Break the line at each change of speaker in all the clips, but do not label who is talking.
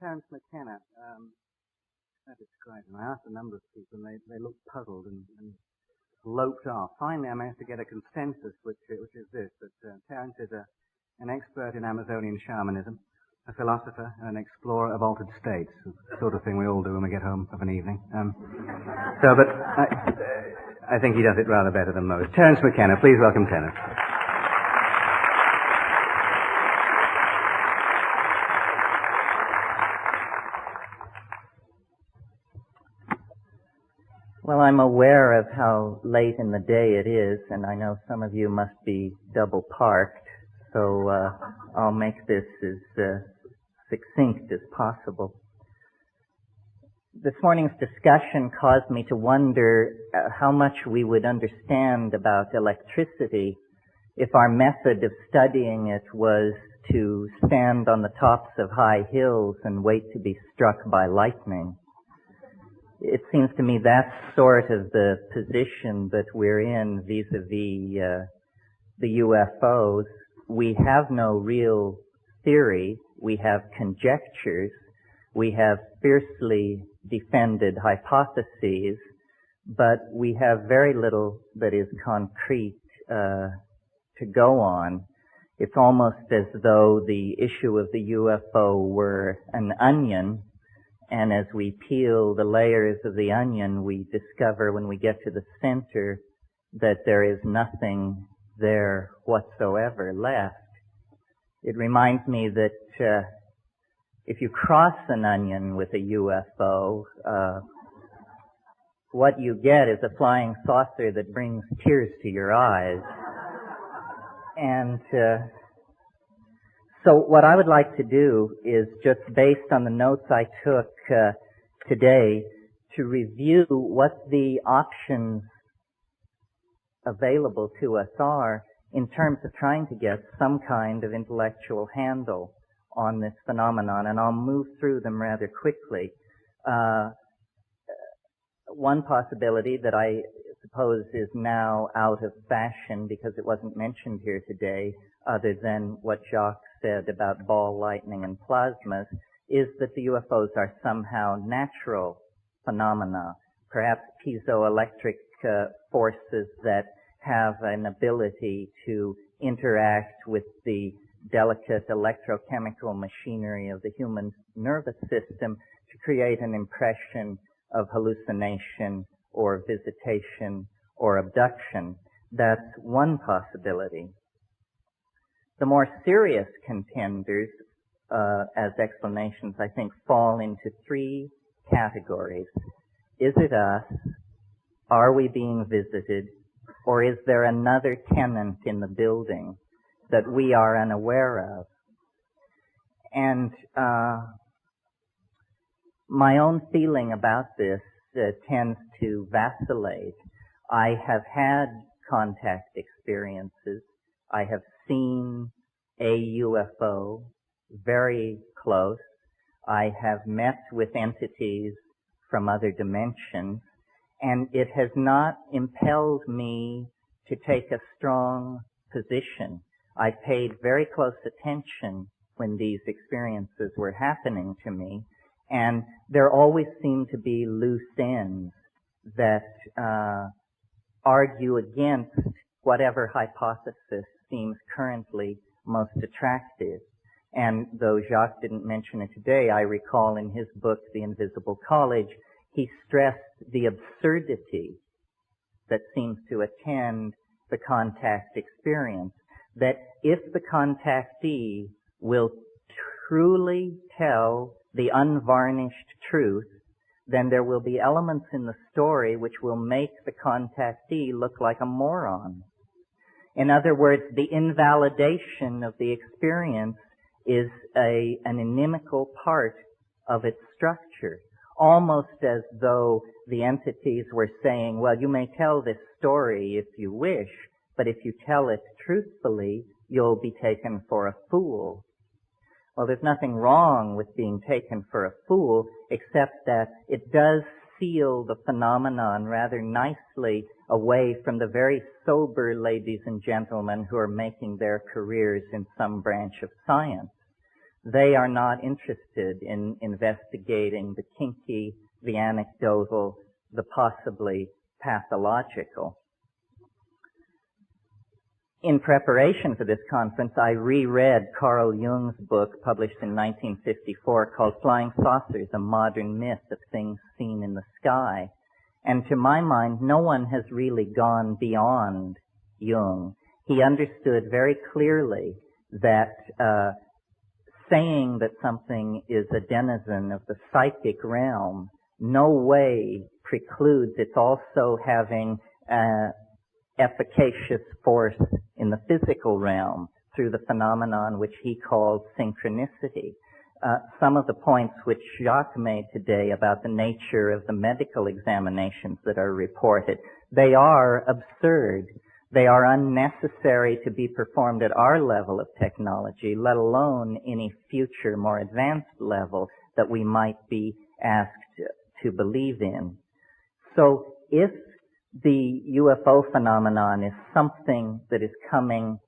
Terrence Mckenna. How to describe him? I asked a number of people, and they looked puzzled and loped off. Finally, I managed to get a consensus, which is this: that Terrence is an expert in Amazonian shamanism, a philosopher, and an explorer of altered states, the sort of thing we all do when we get home of an evening. But I think he does it rather better than most. Terrence Mckenna, please welcome Terrence.
Well, I'm aware of how late in the day it is, and I know some of you must be double parked, so I'll make this as succinct as possible. This morning's discussion caused me to wonder how much we would understand about electricity if our method of studying it was to stand on the tops of high hills and wait to be struck by lightning. It seems to me that's sort of the position that we're in vis-a-vis the UFOs. We have no real theory. We have conjectures. We have fiercely defended hypotheses, but we have very little that is concrete to go on. It's almost as though the issue of the UFO were an onion, and as we peel the layers of the onion, we discover when we get to the center that there is nothing there whatsoever left. It reminds me that if you cross an onion with a UFO, what you get is a flying saucer that brings tears to your eyes. And so what I would like to do is, just based on the notes I took today, to review what the options available to us are in terms of trying to get some kind of intellectual handle on this phenomenon, and I'll move through them rather quickly. One possibility that I suppose is now out of fashion because it wasn't mentioned here today, other than what Jacques said about ball lightning and plasmas, is that the UFOs are somehow natural phenomena, perhaps piezoelectric forces that have an ability to interact with the delicate electrochemical machinery of the human nervous system to create an impression of hallucination or visitation or abduction. That's one possibility. The more serious contenders as explanations, I think, fall into three categories. Is it us? Are we being visited? Or is there another tenant in the building that we are unaware of? And my own feeling about this tends to vacillate. I have had contact experiences. I have seen a UFO very close. I have met with entities from other dimensions, and it has not impelled me to take a strong position. I paid very close attention when these experiences were happening to me, and there always seem to be loose ends that argue against whatever hypothesis seems currently most attractive. And though Jacques didn't mention it today, I recall in his book, The Invisible College, he stressed the absurdity that seems to attend the contact experience, that if the contactee will truly tell the unvarnished truth, then there will be elements in the story which will make the contactee look like a moron. In other words, the invalidation of the experience is an inimical part of its structure, almost as though the entities were saying, well, you may tell this story if you wish, but if you tell it truthfully, you'll be taken for a fool. Well, there's nothing wrong with being taken for a fool, except that it does seal the phenomenon rather nicely away from the very sober ladies and gentlemen who are making their careers in some branch of science. They are not interested in investigating the kinky, the anecdotal, the possibly pathological. In preparation for this conference, I reread Carl Jung's book published in 1954 called Flying Saucers, A Modern Myth of Things Seen in the Sky. And to my mind, no one has really gone beyond Jung. He understood very clearly that saying that something is a denizen of the psychic realm no way precludes its also having efficacious force in the physical realm through the phenomenon which he called synchronicity. Some of the points which Jacques made today about the nature of the medical examinations that are reported, they are absurd. They are unnecessary to be performed at our level of technology, let alone any future more advanced level that we might be asked to believe in. So if the UFO phenomenon is something that is coming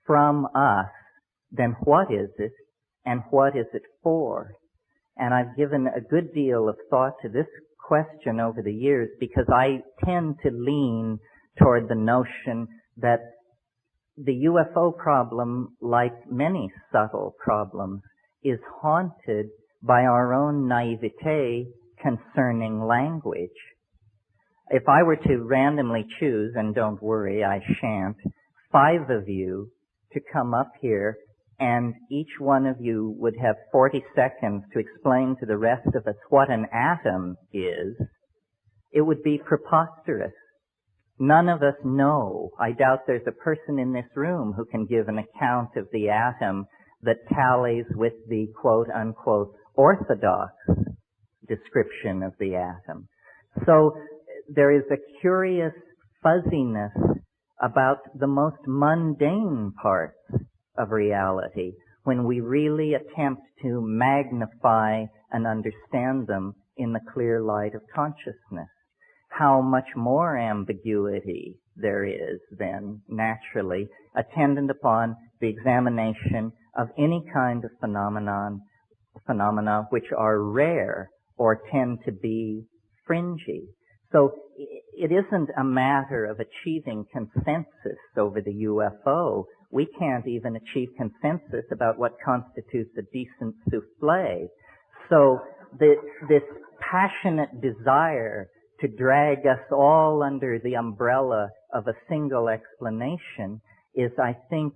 from us, then what is it and what is it for? And I've given a good deal of thought to this question over the years because I tend to lean toward the notion that the UFO problem, like many subtle problems, is haunted by our own naivete concerning language. If I were to randomly choose, and don't worry, I shan't, 5 of you to come up here, and each one of you would have 40 seconds to explain to the rest of us what an atom is, it would be preposterous. None of us know. I doubt there's a person in this room who can give an account of the atom that tallies with the quote-unquote orthodox description of the atom. So there is a curious fuzziness about the most mundane parts of reality when we really attempt to magnify and understand them in the clear light of consciousness. How much more ambiguity there is then, naturally, attendant upon the examination of any kind of phenomena which are rare or tend to be fringy. So it isn't a matter of achieving consensus over the UFO. We can't even achieve consensus about what constitutes a decent souffle. So this passionate desire to drag us all under the umbrella of a single explanation is, I think,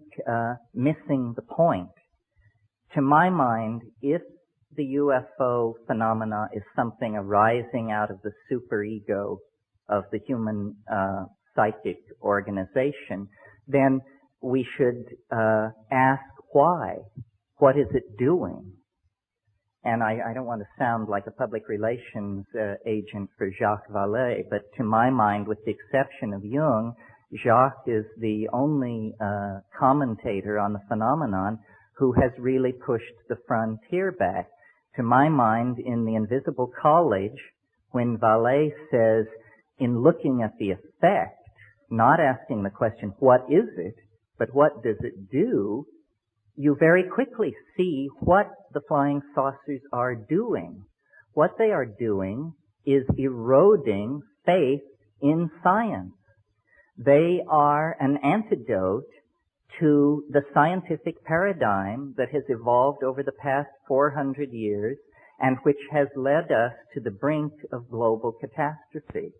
missing the point. To my mind, if the UFO phenomena is something arising out of the superego of the human psychic organization, then we should ask why. What is it doing? And I don't want to sound like a public relations agent for Jacques Vallée, but to my mind, with the exception of Jung, Jacques is the only commentator on the phenomenon who has really pushed the frontier back. To my mind, in The Invisible College, when Vallée says, in looking at the effect, not asking the question, what is it, but what does it do, you very quickly see what the flying saucers are doing. What they are doing is eroding faith in science. They are an antidote to the scientific paradigm that has evolved over the past 400 years and which has led us to the brink of global catastrophe.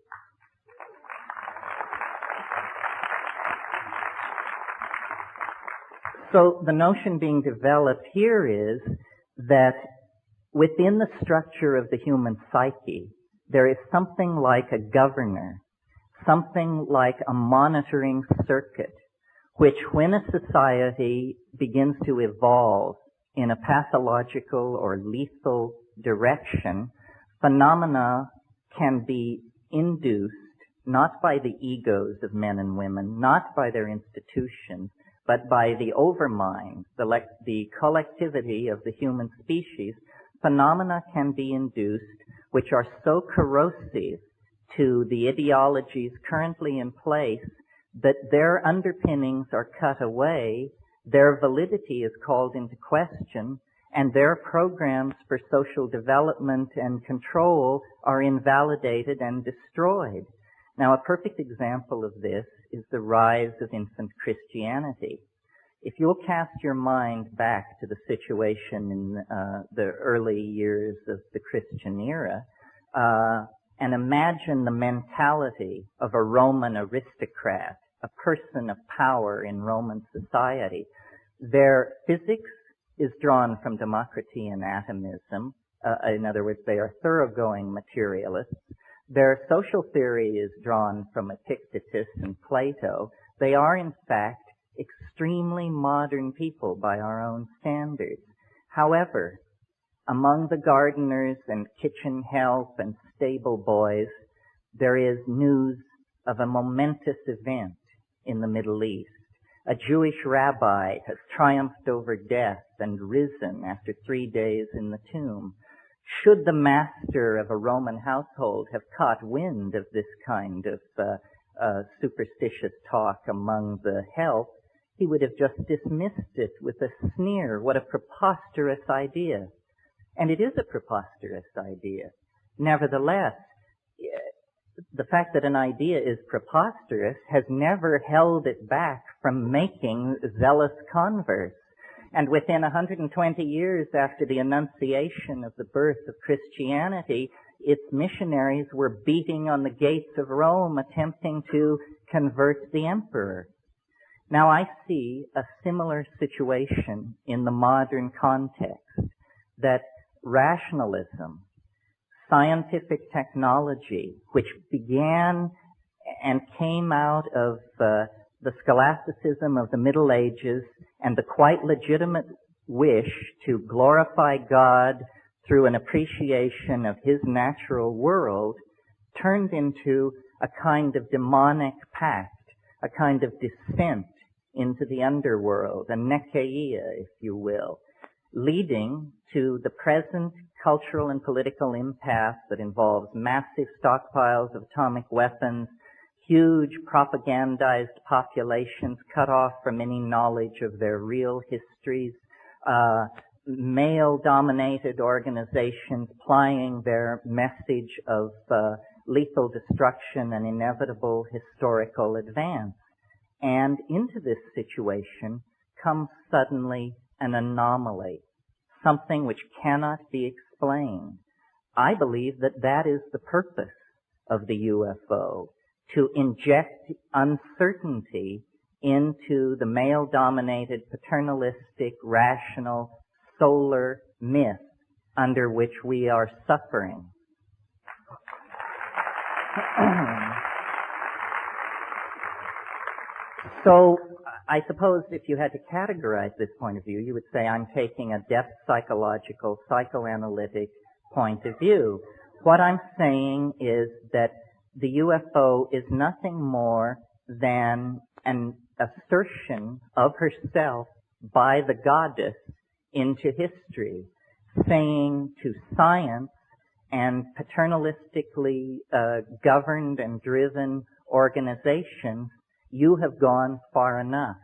So the notion being developed here is that within the structure of the human psyche, there is something like a governor, something like a monitoring circuit, which when a society begins to evolve in a pathological or lethal direction, phenomena can be induced not by the egos of men and women, not by their institutions, but by the overmind, the collectivity of the human species. Phenomena can be induced which are so corrosive to the ideologies currently in place that their underpinnings are cut away, their validity is called into question, and their programs for social development and control are invalidated and destroyed. Now, a perfect example of this is the rise of infant Christianity. If you'll cast your mind back to the situation in the early years of the Christian era, and imagine the mentality of a Roman aristocrat, a person of power in Roman society. Their physics is drawn from democracy and atomism. In other words, they are thoroughgoing materialists. Their social theory is drawn from Epictetus and Plato. They are, in fact, extremely modern people by our own standards. However, among the gardeners and kitchen help and stable boys, there is news of a momentous event in the Middle East. A Jewish rabbi has triumphed over death and risen after 3 days in the tomb. Should the master of a Roman household have caught wind of this kind of superstitious talk among the help, he would have just dismissed it with a sneer. What a preposterous idea. And it is a preposterous idea. Nevertheless, the fact that an idea is preposterous has never held it back from making zealous converts. And within 120 years after the Annunciation of the birth of Christianity, its missionaries were beating on the gates of Rome, attempting to convert the emperor. Now I see a similar situation in the modern context, that rationalism, scientific technology, which began and came out of the scholasticism of the Middle Ages and the quite legitimate wish to glorify God through an appreciation of His natural world, turned into a kind of demonic pact, a kind of descent into the underworld, a nekeia, if you will, leading to the present cultural and political impasse that involves massive stockpiles of atomic weapons, huge propagandized populations cut off from any knowledge of their real histories, male-dominated organizations plying their message of lethal destruction and inevitable historical advance. And into this situation comes suddenly an anomaly, something which cannot be explained. I believe that that is the purpose of the UFO, to inject uncertainty into the male-dominated, paternalistic, rational, solar myth under which we are suffering. So, I suppose if you had to categorize this point of view, you would say I'm taking a depth psychological, psychoanalytic point of view. What I'm saying is that the UFO is nothing more than an assertion of herself by the goddess into history, saying to science and paternalistically governed and driven organizations, you have gone far enough.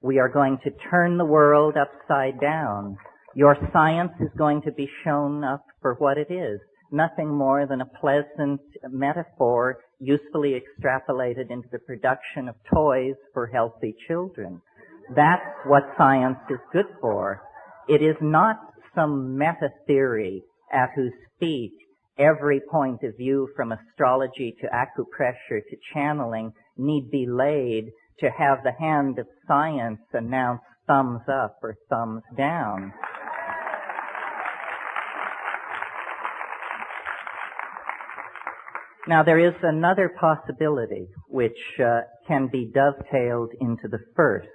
We are going to turn the world upside down. Your science is going to be shown up for what it is, nothing more than a pleasant metaphor usefully extrapolated into the production of toys for healthy children. That's what science is good for. It is not some meta-theory at whose feet every point of view from astrology to acupressure to channeling need be laid to have the hand of science announce thumbs up or thumbs down. Now, there is another possibility which can be dovetailed into the first.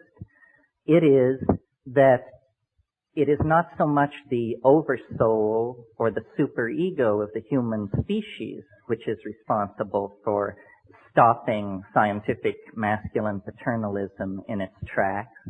It is that it is not so much the oversoul or the superego of the human species which is responsible for stopping scientific masculine paternalism in its tracks,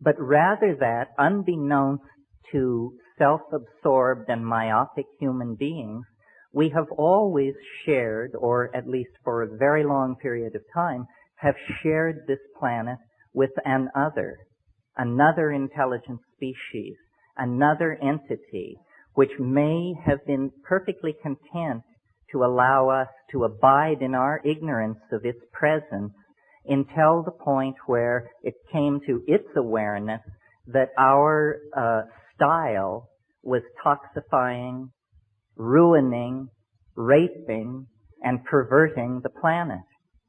but rather that, unbeknownst to self-absorbed and myopic human beings, we have always shared, or at least for a very long period of time, have shared this planet with another intelligent species. another entity which may have been perfectly content to allow us to abide in our ignorance of its presence until the point where it came to its awareness that our style was toxifying, ruining, raping, and perverting the planet.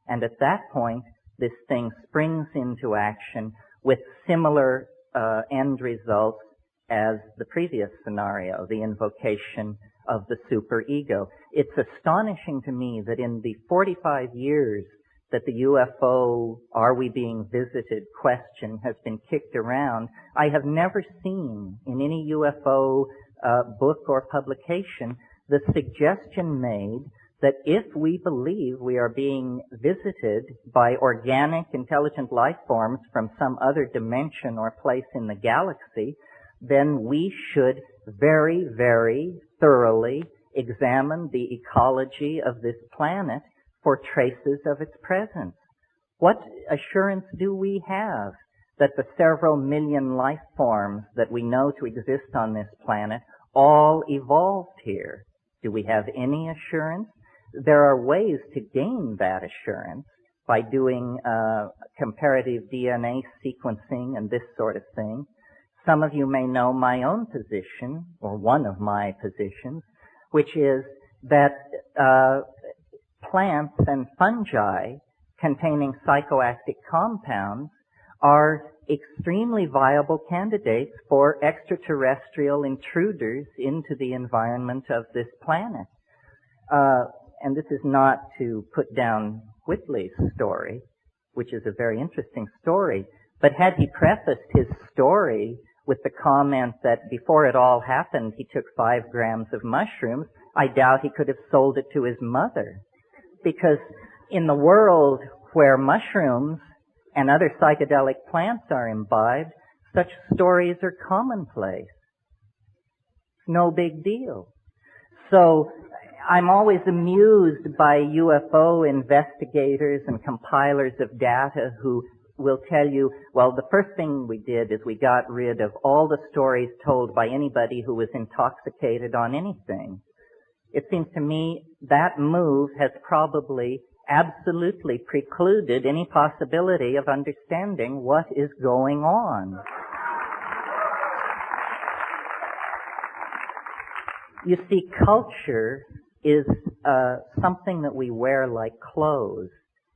And at that point, this thing springs into action with similar end results as the previous scenario, the invocation of the superego. It's astonishing to me that in the 45 years that the UFO, are we being visited question has been kicked around, I have never seen in any UFO book or publication the suggestion made that if we believe we are being visited by organic, intelligent life forms from some other dimension or place in the galaxy, then we should very, very thoroughly examine the ecology of this planet for traces of its presence. What assurance do we have that the several million life forms that we know to exist on this planet all evolved here? Do we have any assurance? There are ways to gain that assurance by doing comparative DNA sequencing and this sort of thing. Some of you may know my own position, or one of my positions, which is that plants and fungi containing psychoactive compounds are extremely viable candidates for extraterrestrial intruders into the environment of this planet. And this is not to put down Whitley's story, which is a very interesting story, but had he prefaced his story with the comment that before it all happened he took 5 grams of mushrooms, I doubt he could have sold it to his mother. Because in the world where mushrooms and other psychedelic plants are imbibed, such stories are commonplace. It's no big deal. So I'm always amused by UFO investigators and compilers of data who will tell you, well, the first thing we did is we got rid of all the stories told by anybody who was intoxicated on anything. It seems to me that move has probably absolutely precluded any possibility of understanding what is going on. You see, culture is something that we wear like clothes.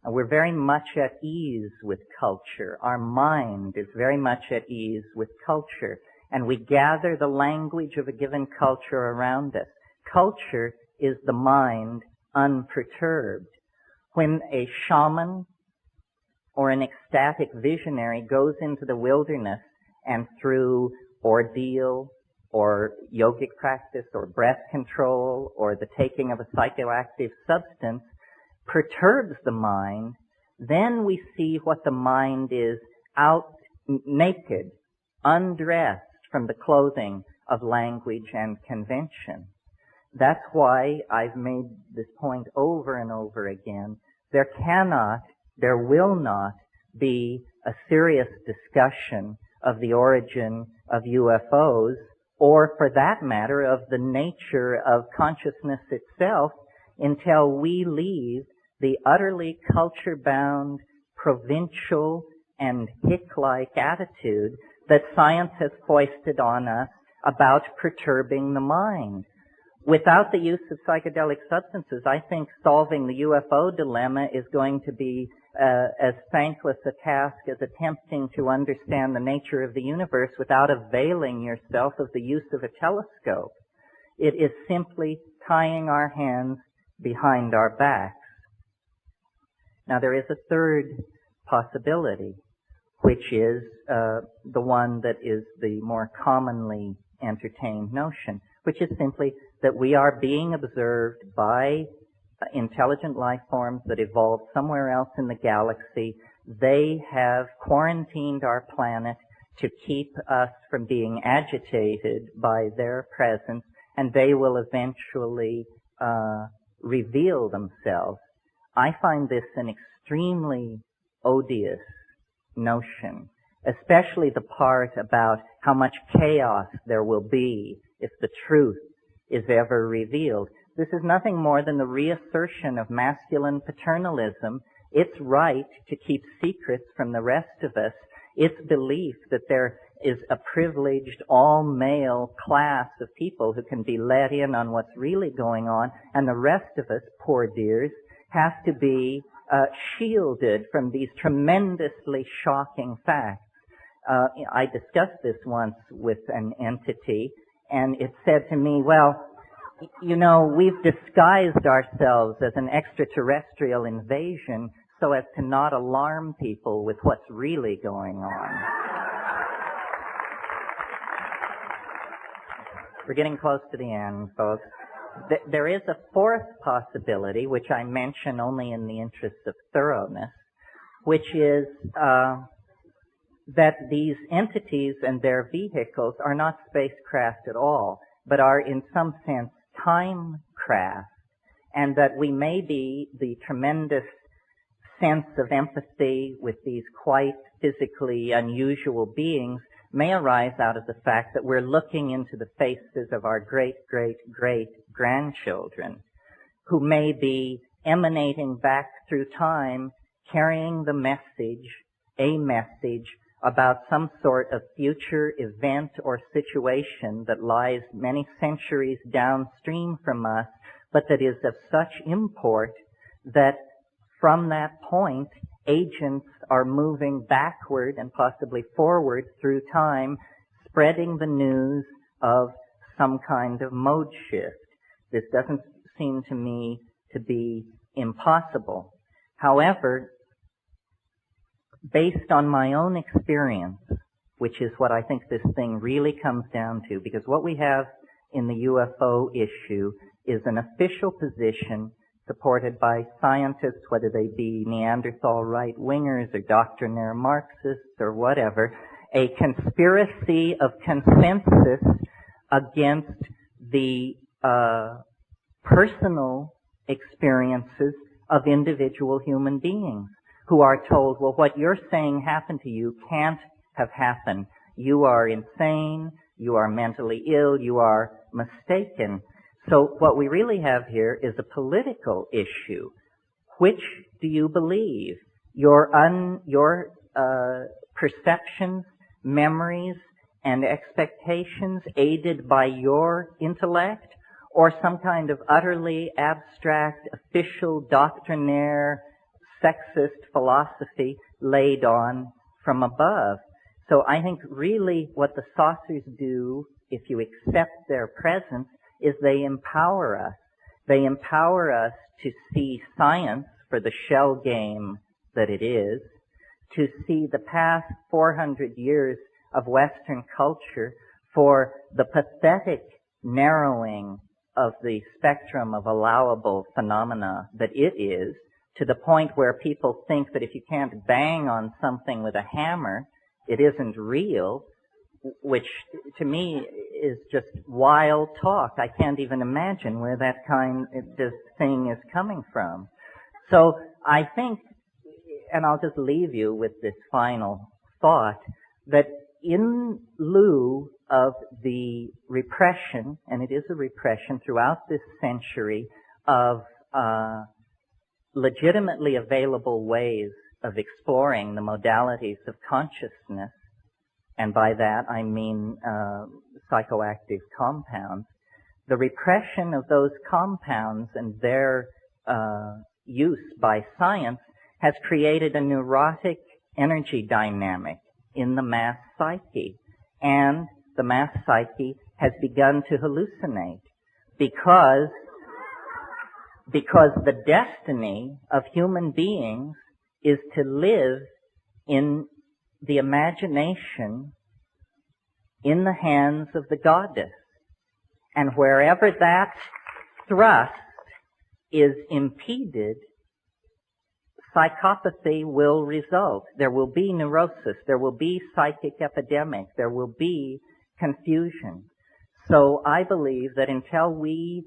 And we're very much at ease with culture. Our mind is very much at ease with culture. And we gather the language of a given culture around us. Culture is the mind unperturbed. When a shaman or an ecstatic visionary goes into the wilderness and through ordeal or yogic practice or breath control or the taking of a psychoactive substance perturbs the mind, then we see what the mind is out naked, undressed from the clothing of language and convention. That's why I've made this point over and over again. There cannot, there will not be a serious discussion of the origin of UFOs, or for that matter, of the nature of consciousness itself, until we leave the utterly culture-bound, provincial, and hick-like attitude that science has foisted on us about perturbing the mind. Without the use of psychedelic substances, I think solving the UFO dilemma is going to be as thankless a task as attempting to understand the nature of the universe without availing yourself of the use of a telescope. It is simply tying our hands behind our backs. Now, there is a third possibility, which is the one that is the more commonly entertained notion, which is simply that we are being observed by intelligent life forms that evolved somewhere else in the galaxy. They have quarantined our planet to keep us from being agitated by their presence, and they will eventually reveal themselves. I find this an extremely odious notion. especially the part about how much chaos there will be if the truth is ever revealed. This is nothing more than the reassertion of masculine paternalism, its right to keep secrets from the rest of us, its belief that there is a privileged all-male class of people who can be let in on what's really going on, and the rest of us, poor dears, have to be shielded from these tremendously shocking facts. I discussed this once with an entity, and it said to me, well, you know, we've disguised ourselves as an extraterrestrial invasion so as to not alarm people with what's really going on. We're getting close to the end, folks. There is a fourth possibility, which I mention only in the interest of thoroughness, which is that these entities and their vehicles are not spacecraft at all, but are in some sense time craft, and that we may be the tremendous sense of empathy with these quite physically unusual beings may arise out of the fact that we're looking into the faces of our great-great-great-grandchildren, who may be emanating back through time, carrying the message, a message about some sort of future event or situation that lies many centuries downstream from us, but that is of such import that from that point, agents are moving backward and possibly forward through time, spreading the news of some kind of mode shift. This doesn't seem to me to be impossible. However, based on my own experience, which is what I think this thing really comes down to, because what we have in the UFO issue is an official position supported by scientists, whether they be Neanderthal right-wingers or doctrinaire Marxists or whatever, a conspiracy of consensus against the personal experiences of individual human beings who are told, well, what you're saying happened to you can't have happened. You are insane, you are mentally ill, you are mistaken. So what we really have here is a political issue. Which do you believe? Your perceptions, memories, and expectations aided by your intellect, or some kind of utterly abstract, official, doctrinaire, sexist philosophy laid on from above? So I think really what the saucers do, if you accept their presence, is they empower us. They empower us to see science for the shell game that it is, to see the past 400 years of Western culture for the pathetic narrowing of the spectrum of allowable phenomena that it is, to the point where people think that if you can't bang on something with a hammer, it isn't real, which to me is just wild talk. I can't even imagine where that kind of thing is coming from. So I think, and I'll just leave you with this final thought, that in lieu of the repression, and it is a repression throughout this century, of legitimately available ways of exploring the modalities of consciousness, and by that I mean psychoactive compounds, the repression of those compounds and their use by science has created a neurotic energy dynamic in the mass psyche. And the mass psyche has begun to hallucinate because the destiny of human beings is to live in the imagination in the hands of the goddess. And wherever that thrust is impeded, psychopathy will result. There will be neurosis. There will be psychic epidemic. There will be confusion. So I believe that until we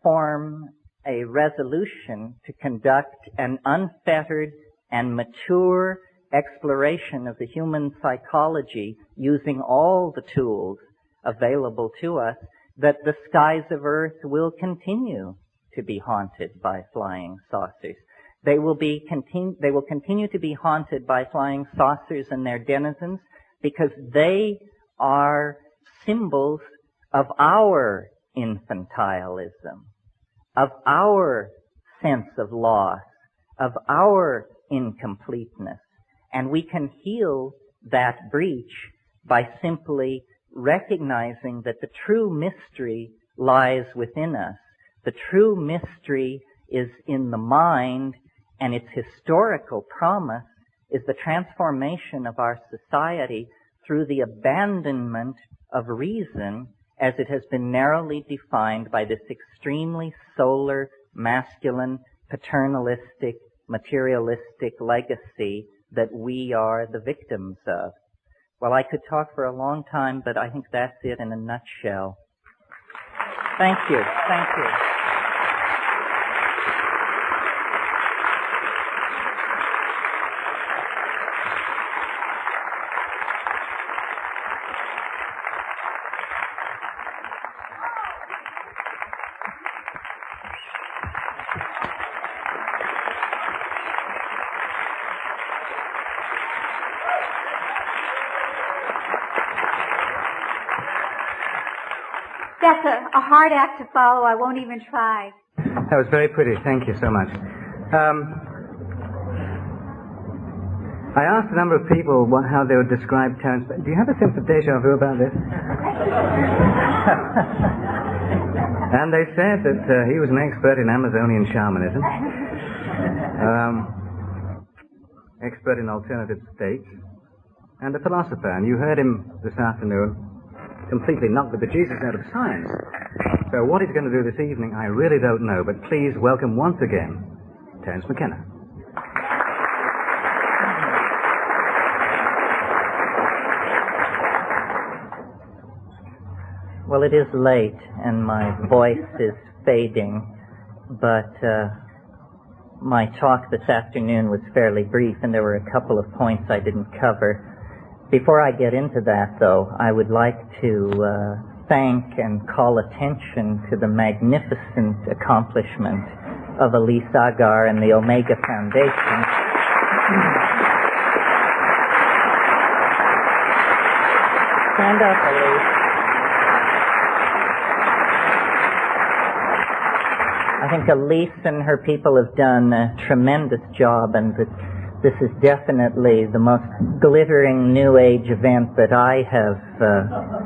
form a resolution to conduct an unfettered and mature exploration of the human psychology using all the tools available to us that the skies of Earth will continue to be haunted by flying saucers. They will continue to be haunted by flying saucers and their denizens because they are symbols of our infantilism, of our sense of loss, of our incompleteness. And we can heal that breach by simply recognizing that the true mystery lies within us. The true mystery is in the mind, and its historical promise is the transformation of our society through the abandonment of reason as it has been narrowly defined by this extremely solar, masculine, paternalistic, materialistic legacy that we are the victims of. Well, I could talk for a long time, but I think that's it in a nutshell. Thank you. Thank you.
That's a hard act to follow. I won't even try.
That was very pretty. Thank you so much. I asked a number of people how they would describe Terrence. Do you have a sense of deja vu about this? And they said that he was an expert in Amazonian shamanism, expert in alternative states, and a philosopher. And you heard him this afternoon completely knock the bejesus out of science. So what he's going to do this evening, I really don't know, but please welcome once again, Terrence Mckenna.
Well, it is late, and my voice is fading, but my talk this afternoon was fairly brief, and there were a couple of points I didn't cover. Before I get into that, though, I would like to thank and call attention to the magnificent accomplishment of Elise Agar and the Omega Foundation. Stand up, Elise. I think Elise and her people have done a tremendous job, and this is definitely the most glittering New Age event that I have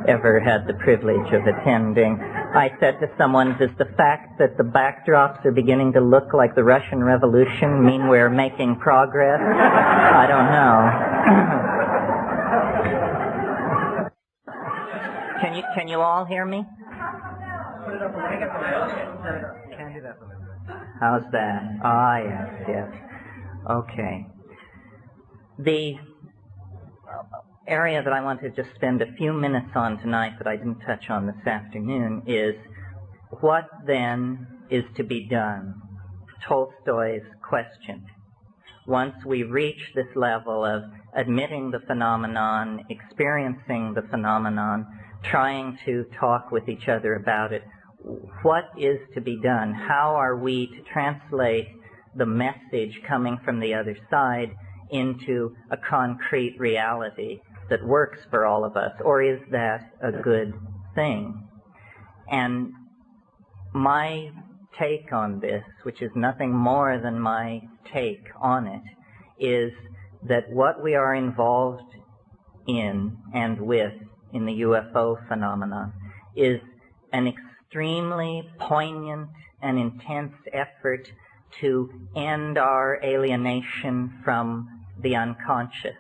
ever had the privilege of attending. I said to someone, does the fact that the backdrops are beginning to look like the Russian Revolution mean we're making progress? I don't know. Can you all hear me? How's that? Ah, yes. Okay. The area that I want to just spend a few minutes on tonight that I didn't touch on this afternoon is what then is to be done? Tolstoy's question. Once we reach this level of admitting the phenomenon, experiencing the phenomenon, trying to talk with each other about it, what is to be done? How are we to translate the message coming from the other side into a concrete reality that works for all of us? Or is that a good thing? And my take on this, which is nothing more than my take on it, is that what we are involved in and with in the UFO phenomenon is an extremely poignant and intense effort to end our alienation from the unconscious,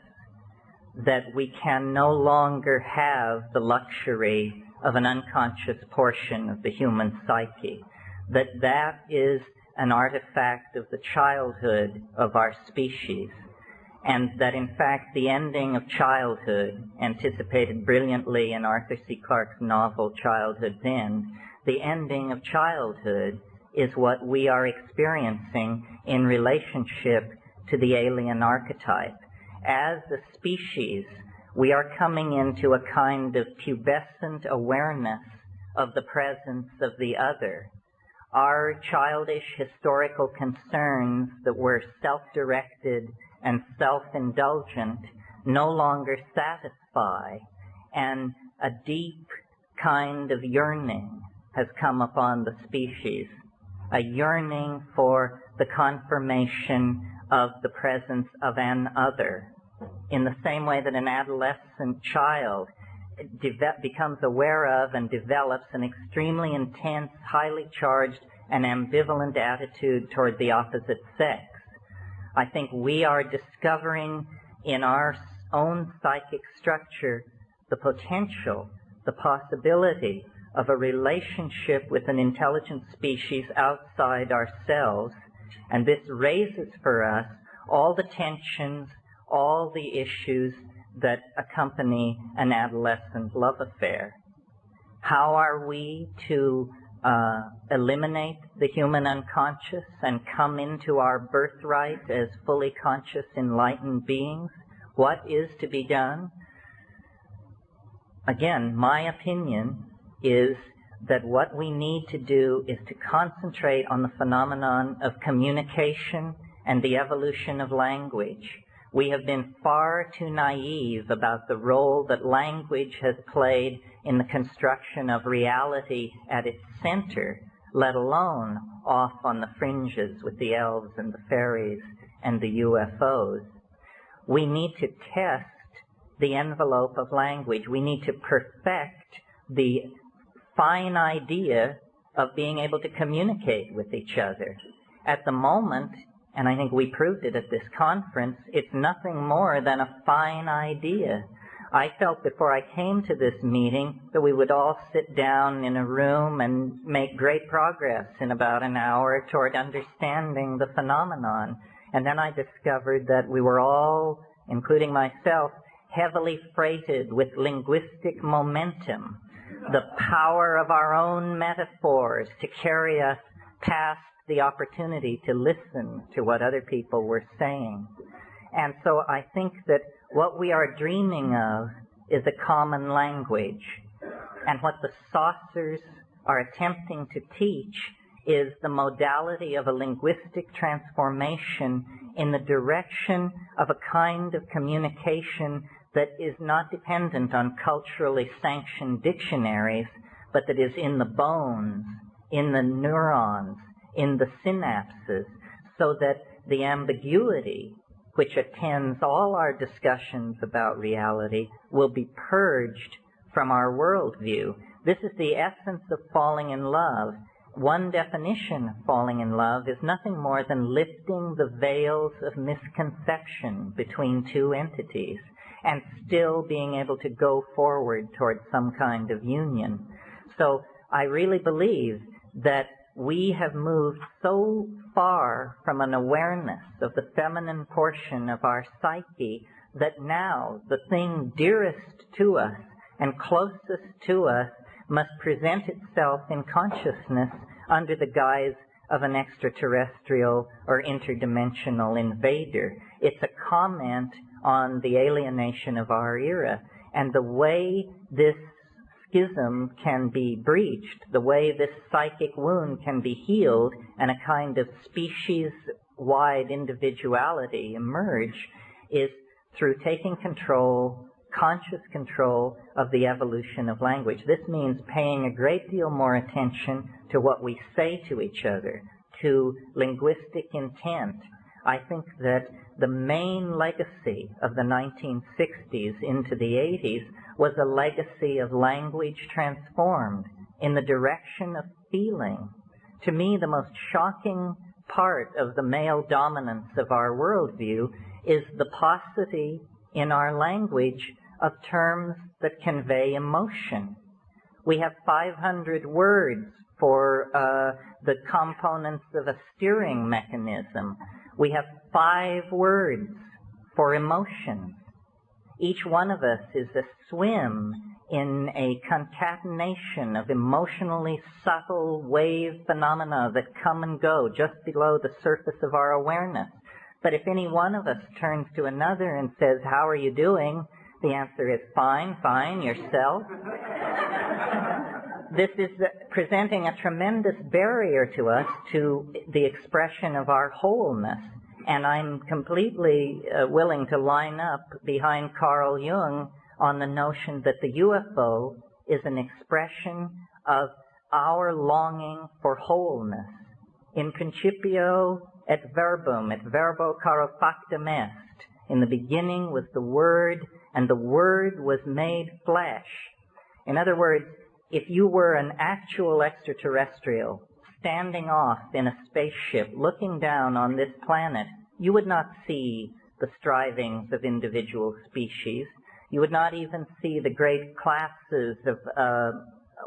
that we can no longer have the luxury of an unconscious portion of the human psyche, that is an artifact of the childhood of our species, and that in fact the ending of childhood, anticipated brilliantly in Arthur C. Clarke's novel Childhood's End, the ending of childhood is what we are experiencing in relationship to the alien archetype. as a species, we are coming into a kind of pubescent awareness of the presence of the other. Our childish historical concerns that were self-directed and self-indulgent no longer satisfy, and a deep kind of yearning has come upon the species, a yearning for the confirmation of the presence of an other, in the same way that an adolescent child becomes aware of and develops an extremely intense, highly charged, and ambivalent attitude toward the opposite sex. I think we are discovering in our own psychic structure the potential, the possibility of a relationship with an intelligent species outside ourselves, and this raises for us all the tensions, all the issues that accompany an adolescent love affair. How are we to eliminate the human unconscious and come into our birthright as fully conscious, enlightened beings? What is to be done? Again, my opinion is that what we need to do is to concentrate on the phenomenon of communication and the evolution of language. We have been far too naive about the role that language has played in the construction of reality at its center, let alone off on the fringes with the elves and the fairies and the UFOs. We need to test the envelope of language. We need to perfect the fine idea of being able to communicate with each other. At the moment, and I think we proved it at this conference, it's nothing more than a fine idea. I felt before I came to this meeting that we would all sit down in a room and make great progress in about an hour toward understanding the phenomenon. And then I discovered that we were all, including myself, heavily freighted with linguistic momentum, the power of our own metaphors to carry us past the opportunity to listen to what other people were saying. And so I think that what we are dreaming of is a common language. And what the saucers are attempting to teach is the modality of a linguistic transformation in the direction of a kind of communication that is not dependent on culturally sanctioned dictionaries, but that is in the bones, in the neurons, in the synapses, so that the ambiguity which attends all our discussions about reality will be purged from our worldview. This is the essence of falling in love. One definition of falling in love is nothing more than lifting the veils of misconception between two entities and still being able to go forward toward some kind of union. So I really believe that we have moved so far from an awareness of the feminine portion of our psyche that now the thing dearest to us and closest to us must present itself in consciousness under the guise of an extraterrestrial or interdimensional invader. It's a comment on the alienation of our era, and the way this schism can be breached, the way this psychic wound can be healed and a kind of species-wide individuality emerge is through taking control, conscious control of the evolution of language. This means paying a great deal more attention to what we say to each other, to linguistic intent. I think that the main legacy of the 1960s into the 80s was a legacy of language transformed in the direction of feeling. To me, the most shocking part of the male dominance of our worldview is the paucity in our language of terms that convey emotion. We have 500 words for the components of a steering mechanism. We have 5 words for emotions. Each one of us is a swim in a concatenation of emotionally subtle wave phenomena that come and go just below the surface of our awareness. But if any one of us turns to another and says, "How are you doing?" the answer is, "Fine, fine, yourself." This is presenting a tremendous barrier to us to the expression of our wholeness. And I'm completely willing to line up behind Carl Jung on the notion that the UFO is an expression of our longing for wholeness. In principio et verbum, et verbo caro factum est. In the beginning was the Word, and the Word was made flesh. In other words, if you were an actual extraterrestrial standing off in a spaceship looking down on this planet, you would not see the strivings of individual species. You would not even see the great classes of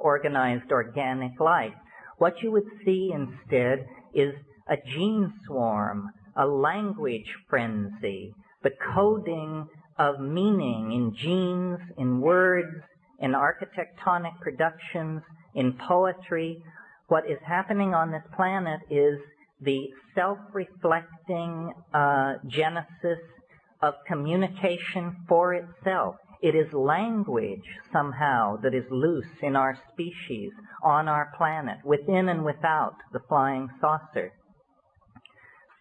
organized organic life. What you would see instead is a gene swarm, a language frenzy, the coding of meaning in genes, in words, in architectonic productions, in poetry. What is happening on this planet is the self-reflecting genesis of communication for itself. It is language, somehow, that is loose in our species, on our planet, within and without the flying saucer.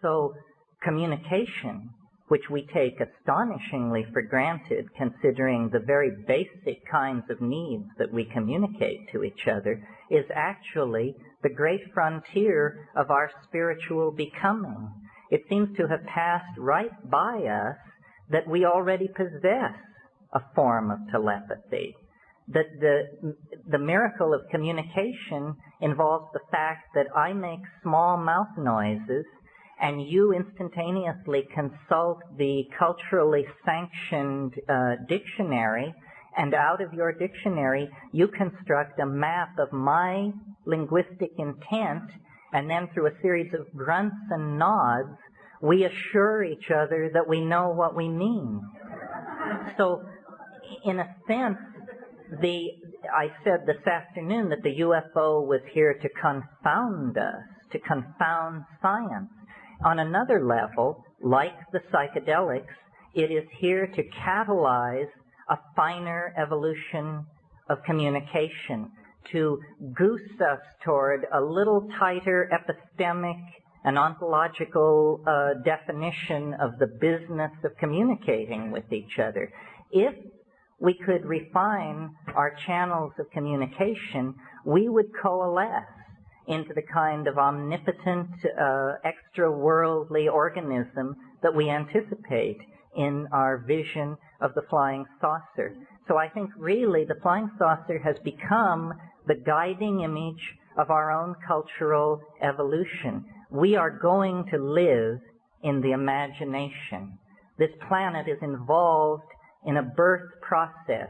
So, communication, which we take astonishingly for granted, considering the very basic kinds of needs that we communicate to each other, is actually the great frontier of our spiritual becoming. It seems to have passed right by us that we already possess a form of telepathy. That the miracle of communication involves the fact that I make small mouth noises and you instantaneously consult the culturally sanctioned dictionary, and out of your dictionary you construct a map of my linguistic intent, and then through a series of grunts and nods we assure each other that we know what we mean. So, in a sense, I said this afternoon that the UFO was here to confound us, to confound science. On another level, like the psychedelics, it is here to catalyze a finer evolution of communication, to goose us toward a little tighter epistemic and ontological definition of the business of communicating with each other. If we could refine our channels of communication, we would coalesce into the kind of omnipotent, extra-worldly organism that we anticipate in our vision of the flying saucer. So I think really the flying saucer has become the guiding image of our own cultural evolution. We are going to live in the imagination. This planet is involved in a birth process.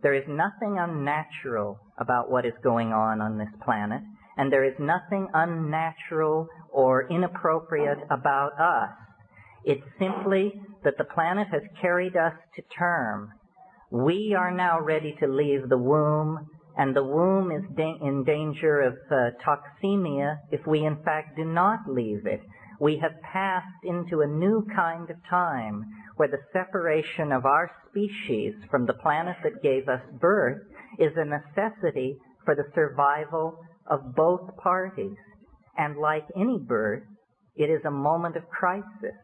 There is nothing unnatural about what is going on this planet, and there is nothing unnatural or inappropriate about us. It's simply that the planet has carried us to term. We are now ready to leave the womb, and the womb is in danger of toxemia if we in fact do not leave it. We have passed into a new kind of time where the separation of our species from the planet that gave us birth is a necessity for the survival of both parties. And like any birth, it is a moment of crisis.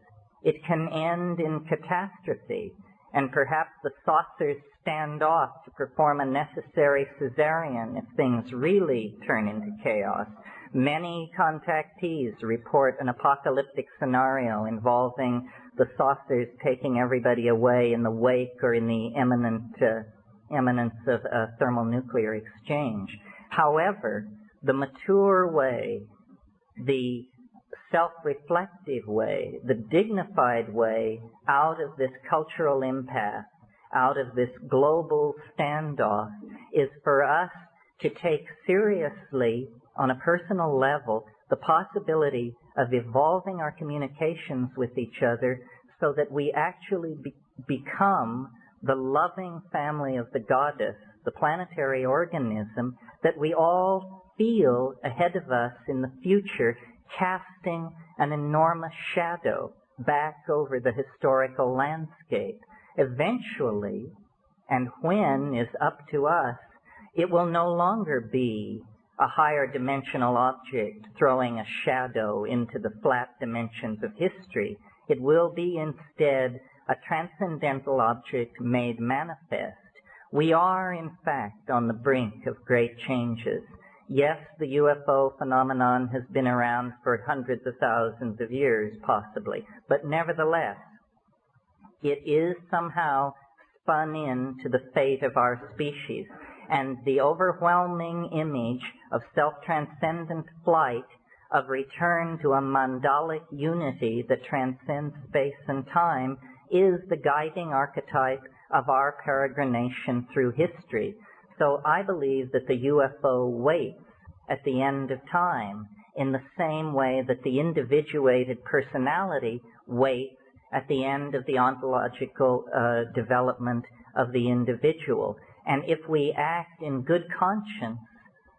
It can end in catastrophe, and perhaps the saucers stand off to perform a necessary cesarean if things really turn into chaos. Many contactees report an apocalyptic scenario involving the saucers taking everybody away in the wake or in the imminence of a thermonuclear exchange. However, the mature way, the self-reflective way, the dignified way out of this cultural impasse, out of this global standoff, is for us to take seriously, on a personal level, the possibility of evolving our communications with each other so that we actually become the loving family of the goddess, the planetary organism that we all feel ahead of us in the future, casting an enormous shadow. back over the historical landscape. Eventually, and when is up to us, it will no longer be a higher dimensional object throwing a shadow into the flat dimensions of history. It will be instead a transcendental object made manifest. We are, in fact, on the brink of great changes. Yes, the UFO phenomenon has been around for hundreds of thousands of years, possibly, but nevertheless, it is somehow spun into the fate of our species, and the overwhelming image of self-transcendent flight, of return to a mandalic unity that transcends space and time, is the guiding archetype of our peregrination through history. So I believe that the UFO waits at the end of time in the same way that the individuated personality waits at the end of the ontological development of the individual. And if we act in good conscience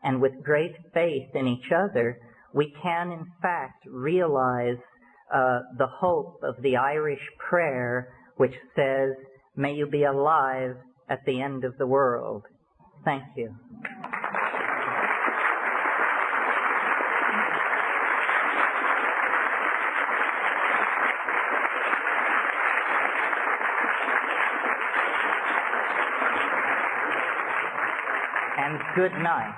and with great faith in each other, we can in fact realize the hope of the Irish prayer, which says, "May you be alive at the end of the world." Thank you. And good night.